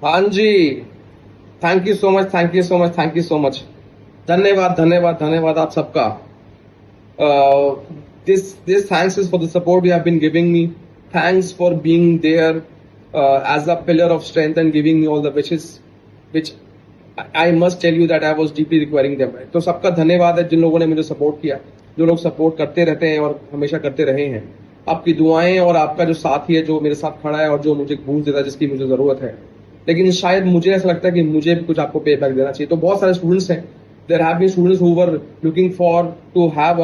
हाँ जी, thank you so much, thank you so much, thank you so much. धन्यवाद, धन्यवाद, धन्यवाद आप सबका। This thanks is for the support you have been giving me. Thanks for being there as a pillar of strength and giving me all the wishes, which I must tell you that I was deeply requiring them. तो सबका धन्यवाद है जिन लोगों ने मुझे support किया, जो लोग सपोर्ट करते रहते हैं और हमेशा करते रहे हैं। आपकी दुआएं और आपका जो साथी है, जो मेरे साथ खड़ा है और जो मुझे बूस्ट देता है, जिसकी मुझे जरूरत है। लेकिन शायद मुझे ऐसा लगता है कि मुझे भी कुछ आपको पे बैक देना चाहिए। तो बहुत सारे स्टूडेंट्स हैं, there have been students who were looking for to have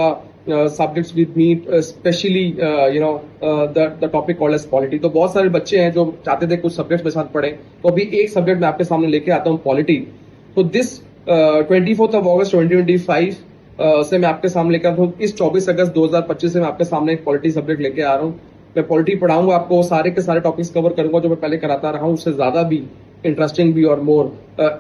subjects with me, especially the topic called as polity। तो बहुत सारे बच्चे हैं जो चाहते थे कुछ सब्जेक्ट्स मेरे साथ पढ़े, तो अभी एक सब्जेक्ट मैं आपके सामने लेके आता हूँ, पॉलिटी। तो दिस 24 अगस्त 2025 से मैं आपके सामने लेकर आता हूँ। इस 24 अगस्त 2025 से मैं आपके सामने एक पॉलिटी सब्जेक्ट लेके आ रहा हूँ। मैं पॉलिटी पढ़ाऊंगा आपको, सारे के सारे टॉपिक्स कवर करूंगा जो मैं पहले कराता रहा हूँ, उससे ज्यादा भी interesting भी और more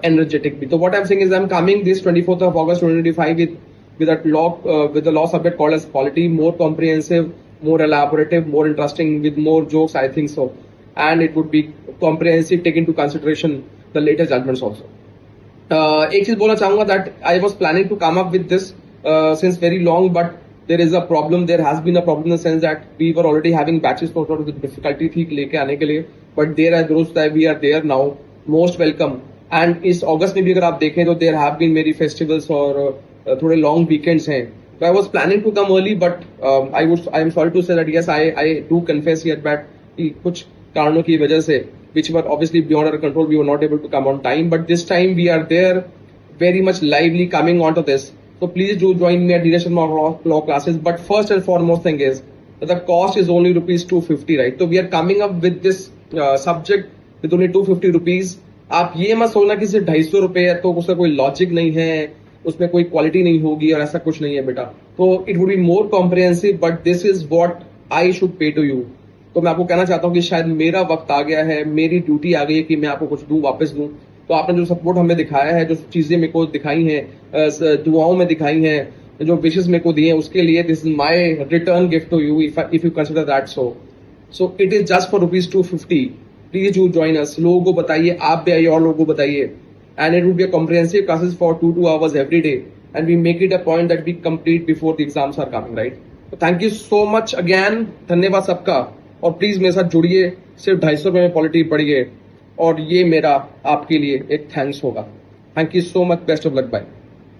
energetic भी। तो what I'm saying is I'm coming this 24th of August 2025 with the law subject called as polity, more comprehensive, more elaborative, more interesting, with more jokes, I think so, and it would be comprehensive, take into consideration the latest judgments also। एक चीज बोलना चाहूंगा that I was planning to come up with this since very long, but there is a problem, there has been a problem in the sense that we were already having batches for sort of difficulty थी लेके आने के लिए, but there as those that we are there now, most welcome। and इस अगस्त में भी अगर आप देखें तो there have been many festivals और थोड़े long weekends हैं। So I was planning to come early, but I am sorry to say that yes, I do confess here that कि कुछ कारणों की वजह से, which were obviously beyond our control, we were not able to come on time, but this time we are there very much lively coming onto this। So please do join me at Direction Law classes, but first and foremost thing is that the cost is only rupees 250, right? So we are coming up with this subject with only 250 rupees। आप ये मत सोचना कि सिर्फ 250 रुपए है तो उसका कोई लॉजिक नहीं है, उसमें कोई क्वालिटी नहीं होगी, और ऐसा कुछ नहीं है बेटा। तो it would be more comprehensive, but this is what I should pay to you. तो मैं आपको कहना चाहता हूँ कि शायद मेरा वक्त आ गया है, मेरी ड्यूटी आ गई है कि मैं आपको कुछ दूं, वापस दूं। तो आपने जो सपोर्ट हमें दिखाया है, जो चीजें मेरे को दिखाई हैं, दुआओं में दिखाई हैं, जो विशेष मेरे को दिए हैं, उसके लिए this is my return gift to you, if you consider that so it is just for rupees 250। Please you join us. लोगों को बताइए, आप भी आइए और लोगों को बताइए, and it would be a comprehensive classes for 2 hours every day, and we make it a point that we complete before the exams are coming, right? So thank you so much again, धन्यवाद सबका। और please मेरे साथ जुड़िए, सिर्फ 250 रुपए में polity पढ़िए, और ये मेरा आपके लिए एक थैंक्स होगा। Thank you so much, best of luck, bye.